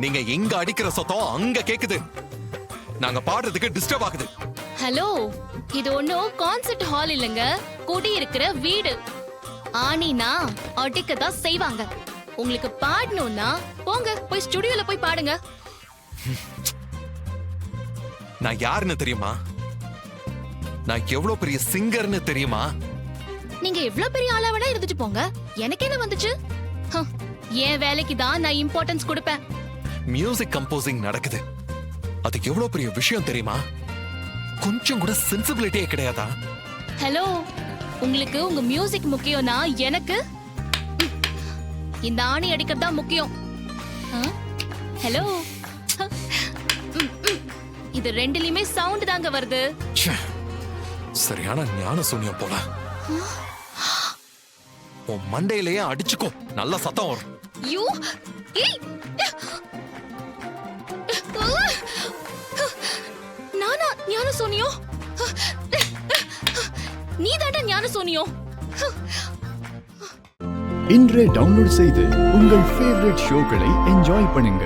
நீங்க எங்க அடிக்கிற சத்தம் அங்க கேக்குது. நாங்க பாடுறதுக்கு டிஸ்டர்ப் ஆகுது. ஹலோ, இது ஒன்னும் கான்சர்ட் ஹால் இல்லங்க, குடி இருக்கிற வீடு. ஆனினா அடிக்கதான் செய்வாங்க. உங்களுக்கு பாடணும்னா போங்க, போய் ஸ்டுடியோல போய் பாடுங்க. நான் யாருன்னு தெரியுமா? நான் எவ்வளவு பெரிய சிங்கர்னு தெரியுமா? நீங்க எவ்வளவு பெரிய ஆளா வேணா இருந்துட்டு போங்க, எனக்கு என்ன வந்துச்சு? என் வேலைக்கு தான் நான் இம்பார்ட்டன்ஸ் கொடுப்பேன். மியூசிக் கம்போசிங் நடக்குது, அது எவ்வளவு பெரிய விஷயம் தெரியுமா? கொஞ்சம் கூட சென்சிபிலிட்டியே கிடையாதா? ஹலோ, உங்களுக்கு உங்க மியூசிக் முக்கியம்னா எனக்கு இந்த ஆணி அடிக்கிறது தான் முக்கியம். ஹலோ, இது ரெண்டுலயுமே சவுண்ட் தாங்க வருது. சரியான ஞான சூன்யம் போல. உன் மண்டையிலேயே அடிச்சுக்கோ, நல்ல சத்தம் வரும். யூ, நானா ஞான சூனியம்? நீ தாண்டா ஞான சூனியம். இன்றே டவுன்லோட் செய்து உங்கள் ஃபேவரட் ஷோக்களை என்ஜாய் பண்ணுங்க.